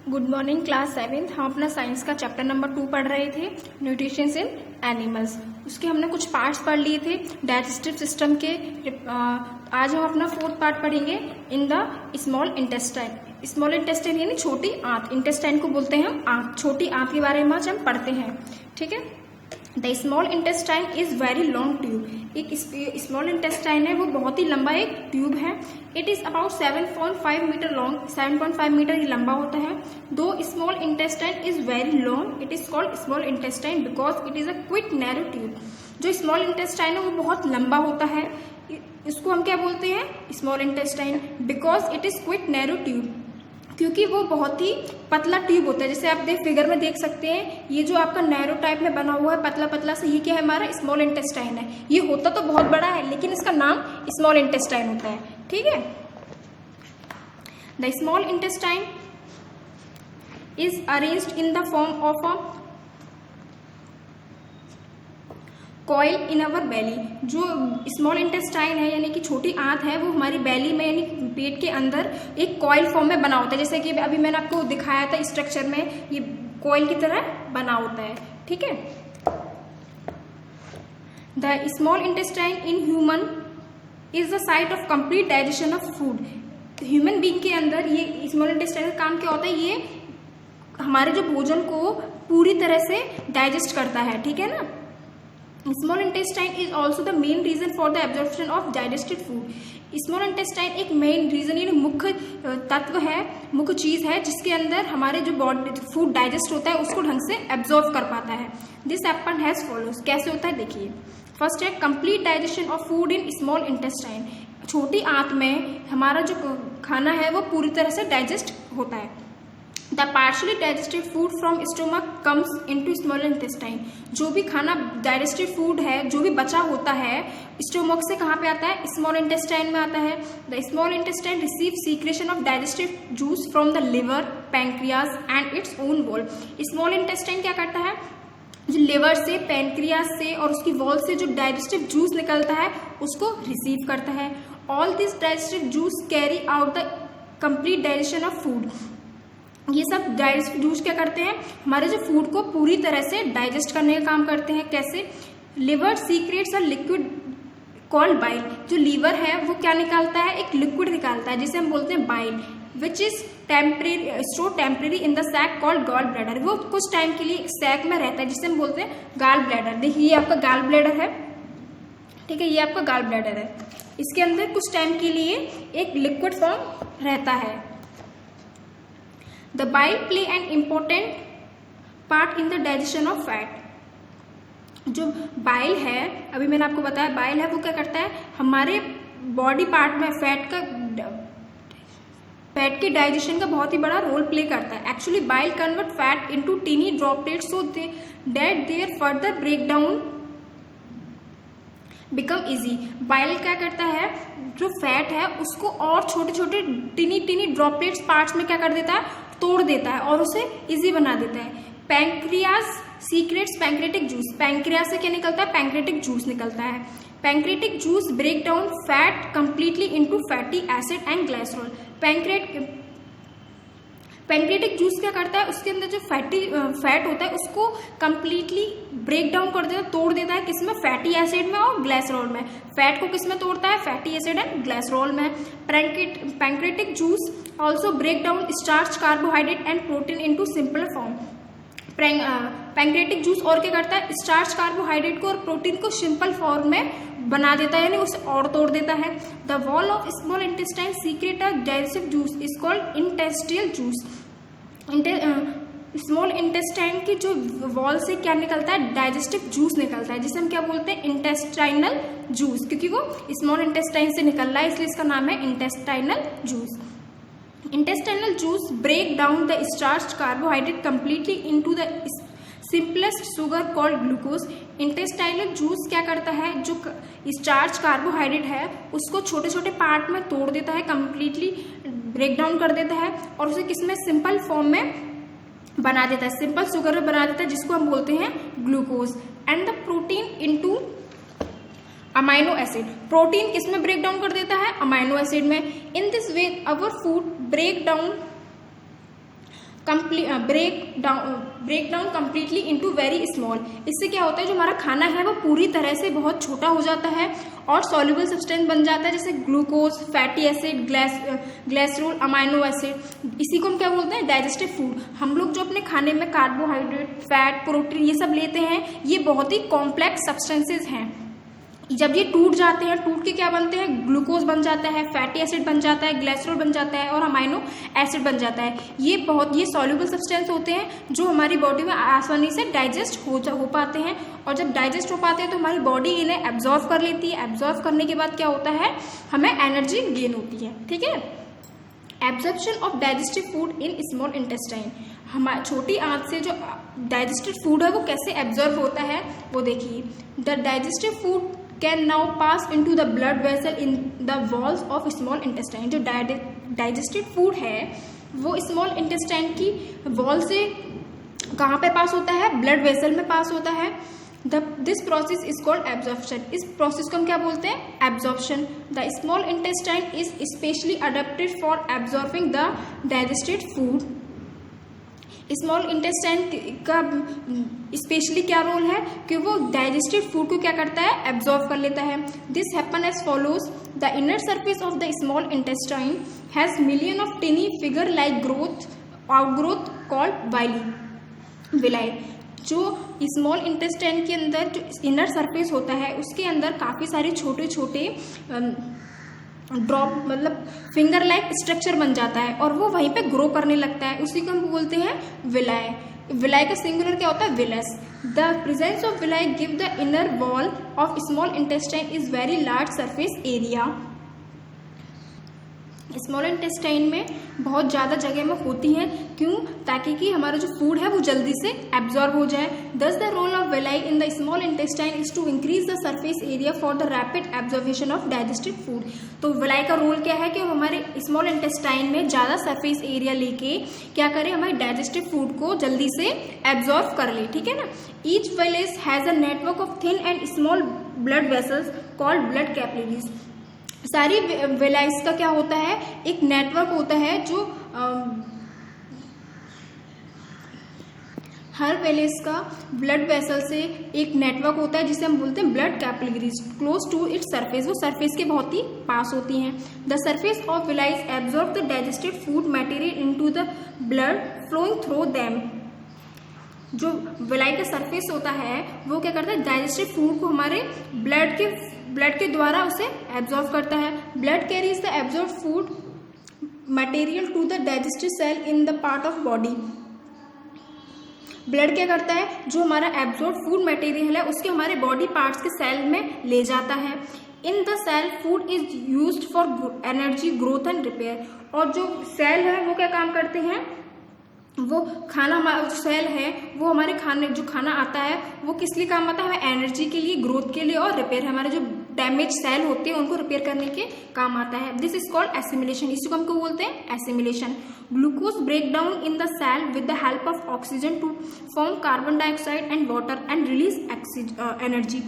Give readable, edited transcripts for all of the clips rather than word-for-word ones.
Good morning class 7th। हम अपना science का चैप्टर नंबर 2 पढ़ रहे थे, न्यूट्रिशंस इन एनिमल्स। उसके हमने कुछ पार्ट्स पढ़ लिए थे डाइजेस्टिव सिस्टम के। आज हम अपना 4th पार्ट पढ़ेंगे इन the small intestine. Small intestine यानी छोटी आंत, इंटेस्टाइन को बोलते हैं हम आंत। छोटी आंत के बारे में आज हम पढ़ते हैं, ठीक है। The small intestine is very long tube. एक स्मॉल इंटेस्टाइन है, वो बहुत ही लंबा एक ट्यूब है। It is about 7.5 metre long, 7.5 metre ही लंबा होता है। The small intestine is very long, it is called small intestine because it is a quick narrow tube. जो स्मॉल इंटेस्टाइन है वो बहुत लंबा होता है, इसको हम क्या बोलते हैं, small intestine, because it is quick narrow tube, क्योंकि वो बहुत ही पतला ट्यूब होता है। जैसे आप फिगर में देख सकते हैं, ये जो आपका नैरो टाइप में बना हुआ है पतला पतला से, ये क्या है, हमारा स्मॉल इंटेस्टाइन है। ये होता तो बहुत बड़ा है लेकिन इसका नाम स्मॉल इंटेस्टाइन होता है, ठीक है। The small intestine is arranged in the form of a coil in our belly. जो स्मॉल इंटेस्टाइन है यानी कि छोटी आंत है, वो हमारी बेली में यानी पेट के अंदर एक कॉइल फॉर्म में बना होता है। जैसे कि अभी मैंने आपको दिखाया था स्ट्रक्चर में, ये कॉइल की तरह बना होता है, ठीक है। The small intestine in human is the site of complete digestion of food. Human being के अंदर ये स्मॉल इंटेस्टाइन का काम क्या होता है, ये हमारे जो भोजन को पूरी तरह से डाइजेस्ट करता है, ठीक है ना। Small intestine is also the main region for the absorption of digested food. Small intestine एक मेन रीजन यानी मुख्य तत्व है, मुख्य चीज है जिसके अंदर हमारे जो बॉडी फूड डाइजेस्ट होता है उसको ढंग से एब्जॉर्ब कर पाता है। This happen has follows. कैसे होता है देखिए। फर्स्ट है complete digestion of food in small intestine. छोटी आंत में हमारा जो खाना है वो पूरी तरह से डाइजेस्ट होता है। The partially digested food from stomach comes into small intestine. जो भी खाना डाइजेस्टेड फूड है, जो भी बचा होता है, स्टोमक से कहाँ पे आता है, स्मॉल इंटेस्टाइन में आता है। The small intestine receive secretion of digestive juice from the liver, pancreas and its own wall. Small intestine क्या करता है, जो लिवर से, पैंक्रियाज से और उसकी वॉल से जो डाइजेस्टिव जूस निकलता है उसको रिसीव करता है। All this digestive juice carry out the complete digestion of food. ये सब डाइजेस्टिव जूस क्या करते हैं, हमारे जो फूड को पूरी तरह से डाइजेस्ट करने का काम करते हैं। कैसे, liver secrets a liquid called bile. जो लीवर है वो क्या निकालता है, एक लिक्विड निकालता है जिसे हम बोलते हैं bile, which is temporary in the sac called gall bladder. वो कुछ टाइम के लिए सैक में रहता है जिसे हम बोलते हैं गॉल ब्लैडर। देखिए ये आपका गॉल ब्लैडर है, ठीक है, ये आपका गॉल ब्लैडर है। इसके अंदर कुछ टाइम के लिए एक लिक्विड फॉर्म रहता है। The bile play an important part in the digestion of fat. जो बाइल है, अभी मैंने आपको बताया बाइल है, वो क्या करता है, हमारे बॉडी पार्ट में फैट के डाइजेशन का बहुत ही बड़ा रोल प्ले करता है। Actually bile convert fat into tiny droplets so that their further break down become easy. Bile क्या करता है, जो फैट है उसको और छोटे छोटे टीनी ड्रॉपलेट्स पार्ट्स में क्या कर देता है, तोड़ देता है और उसे इजी बना देता है। Pancreas secretes pancreatic juice. Pancreas से क्या निकलता है, पैंक्रेटिक जूस निकलता है। Pancreatic juice break down fat completely into fatty acid and glycerol. Pancreatic juice क्या करता है, उसके अंदर जो फैट होता है उसको कंप्लीटली ब्रेक डाउन कर देता है, तोड़ देता है, किसमें, फैटी एसिड में और ग्लाइसरॉल में। फैट को किसमें तोड़ता है, फैटी एसिड एंड ग्लाइसरॉल में। Pancreatic juice also break down starch, carbohydrate and protein into simple form. Pancreatic juice और क्या करता है, स्टार्च, कार्बोहाइड्रेट को और प्रोटीन को सिंपल फॉर्म में बना देता है, यानी उसे और तोड़ देता है। The wall of small intestine secrete a digestive juice is called intestinal juice. Small intestine की जो वॉल से क्या निकलता है, डाइजेस्टिव जूस निकलता है जिसे हम क्या बोलते हैं, इंटेस्टाइनल जूस, क्योंकि वो स्मॉल इंटेस्टाइन से निकल रहा है इसलिए इसका नाम है intestinal juice. Intestinal juice break down the starch carbohydrate completely into the simplest sugar called glucose. Intestinal juice क्या करता है, जो स्टार्च कार्बोहाइड्रेट है उसको छोटे छोटे पार्ट में तोड़ देता है, कंप्लीटली ब्रेक डाउन कर देता है और उसे किसमें, सिंपल फॉर्म में बना देता है, सिंपल शुगर में बना देता है जिसको हम बोलते हैं glucose. And the protein into amino acid. Protein किसमें ब्रेक डाउन कर देता है, अमाइनो एसिड में। In this way our food break down break down completely into very small. इससे क्या होता है, जो हमारा खाना है वो पूरी तरह से बहुत छोटा हो जाता है और सॉल्युबल सब्सटेंस बन जाता है, जैसे glucose, fatty acid, glycerol, amino acid. इसी को हम क्या बोलते हैं, डाइजेस्टिव फूड। हम लोग जो अपने खाने में कार्बोहाइड्रेट, फैट, प्रोटीन ये सब लेते हैं, ये बहुत ही कॉम्प्लेक्स सब्सटेंसेज हैं। जब ये टूट जाते हैं, टूट के क्या बनते हैं, ग्लूकोज बन जाता है, फैटी एसिड बन जाता है, ग्लाइसरोल बन जाता है और अमाइनो एसिड बन जाता है। ये सॉल्युबल सब्सटेंस होते हैं जो हमारी बॉडी में आसानी से डाइजेस्ट हो पाते हैं, और जब डाइजेस्ट हो पाते हैं तो हमारी बॉडी इन्हें एब्जॉर्व कर लेती है। एब्जॉर्व करने के बाद क्या होता है, हमें एनर्जी गेन होती है। ठीक है। Absorption of digestive food in small intestine. हमारी छोटी आंत से जो डाइजेस्टिव फूड है वो कैसे एब्जॉर्व होता है वो देखिए। The digestive food can now pass into the blood vessel in the walls of small intestine. जो डाइजेस्टिव फूड है वो स्मॉल इंटेस्टाइन की वॉल से कहाँ पे पास होता है, ब्लड वेसल में पास होता है। This process is called absorption. इस प्रोसेस को हम क्या बोलते हैं, absorption. The small intestine is specially adapted for absorbing the digested food. Small intestine का स्पेशली क्या रोल है कि वो डाइजेस्टेड फूड को क्या करता है, एब्जॉर्ब कर लेता है। This happen as follows. The inner surface of the small intestine has million of tiny figure like outgrowth called villi. जो स्मॉल इंटेस्टाइन के अंदर जो इनर सरफेस होता है उसके अंदर काफ़ी सारे छोटे छोटे ड्रॉप मतलब फिंगर लाइक स्ट्रक्चर बन जाता है और वो वहीं पे ग्रो करने लगता है। उसी को हम बोलते हैं विलाई। विलाई का सिंगुलर क्या होता है, villous. The presence of villi give the inner wall of small intestine is very large surface area. Small intestine में बहुत ज़्यादा जगह में होती हैं, क्यों, ताकि कि हमारा जो फूड है वो जल्दी से एब्जॉर्ब हो जाए। Thus the role of villi in the small intestine is to increase the surface area for the rapid absorption of digestive food. तो विलाई का रोल क्या है कि हमारे स्मॉल इंटेस्टाइन में ज़्यादा सरफेस एरिया लेके क्या करें, हमारे डाइजेस्टिव फूड को जल्दी से एब्जॉर्ब कर ले। ठीक है ना। Each village has a network of thin and small blood vessels called blood capillaries. सारी विलाइज का क्या होता है, एक नेटवर्क होता है जो हर विलेज का ब्लड वेसल से एक नेटवर्क होता है जिसे हम बोलते हैं blood capillaries, close to its surface. वो सरफेस के बहुत ही पास होती हैं। The surface of villi absorb the digested food material into the blood flowing through them. जो विलाई का सरफेस होता है वो क्या करता है, डाइजेस्टेड फूड को हमारे ब्लड के द्वारा उसे एब्जॉर्ब करता है। Blood carries the absorb food material to the digestive cell in the part of body. Blood क्या करता है, जो हमारा एब्जॉर्ब फूड मटेरियल है उसके हमारे बॉडी पार्ट्स के सेल में ले जाता है। In the cell food is used for energy, growth and repair. और जो सेल है वो क्या काम करते हैं, वो खाना, हमारा सेल है वो हमारे खाने, जो खाना आता है वो किस लिए काम आता है, हमें एनर्जी के लिए, ग्रोथ के लिए और रिपेयर, हमारे जो डैमेज सेल होते हैं उनको रिपेयर करने के काम आता है। This is called assimilation. इसको हमको बोलते हैं assimilation. Glucose break down in the cell with the help of oxygen to form carbon dioxide and water and release energy.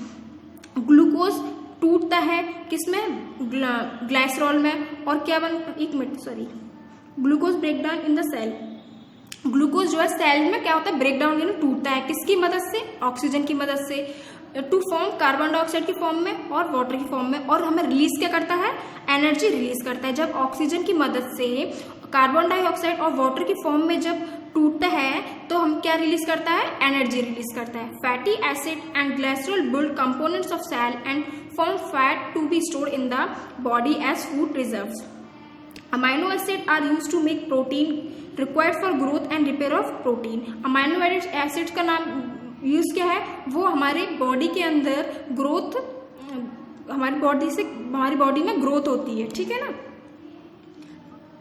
Glucose टूटता है किसमें, ग्लाइसरॉल में। और क्या glucose break down in the cell. Glucose जो है सेल में क्या होता है, ब्रेक डाउन यानी टूटता है, किसकी मदद से, ऑक्सीजन की मदद से, टू फॉर्म कार्बन डाइऑक्साइड की फॉर्म में और वाटर की फॉर्म में। और हमें रिलीज क्या करता है, एनर्जी रिलीज करता है। जब ऑक्सीजन की मदद से कार्बन डाइऑक्साइड और वाटर की फॉर्म में जब टूटता है तो हम क्या रिलीज करता है, एनर्जी रिलीज करता है। Fatty acid and glycerol build components of cell and form fat to be stored in the body as food reserves. Amino acid are use to make protein required for growth and repair of protein. Amino acids का नाम use क्या है, वो हमारे body के अंदर growth, हमारी body में ग्रोथ होती है। ठीक है ना।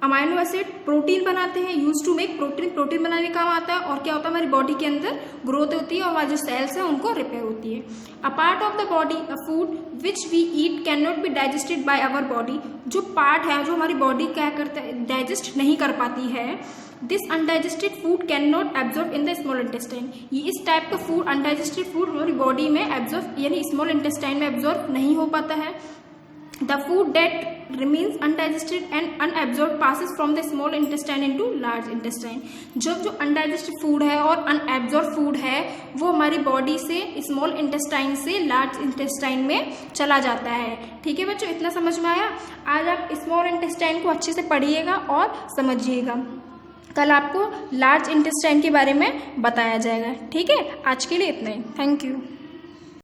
अमाइनो एसिड प्रोटीन बनाते हैं, यूज टू मेक प्रोटीन बनाने का काम आता है। और क्या होता है, हमारी बॉडी के अंदर ग्रोथ होती है और हमारे जो सेल्स हैं उनको रिपेयर होती है। A part of the body, a food which we eat can not be digested by our body. जो पार्ट है जो हमारी बॉडी क्या करता है, डाइजेस्ट नहीं कर पाती है। This undigested food can not absorb in the small intestine. ये इस टाइप का फूड, अनडाइजेस्टेड फूड हमारी बॉडी में एब्जॉर्ब यानी स्मॉल इंटेस्टाइन में एब्जॉर्ब नहीं हो पाता है। The food that remains undigested and unabsorbed passes from the small intestine into large intestine. जो undigested food है और unabsorbed food है वो हमारी बॉडी से स्मॉल इंटेस्टाइन से लार्ज इंटेस्टाइन में चला जाता है। ठीक है बच्चों, इतना समझ में आया। आज आप स्मॉल इंटेस्टाइन को अच्छे से पढ़िएगा और समझिएगा, कल आपको लार्ज इंटेस्टाइन के बारे में बताया जाएगा। ठीक है, आज के लिए इतना ही। Thank you.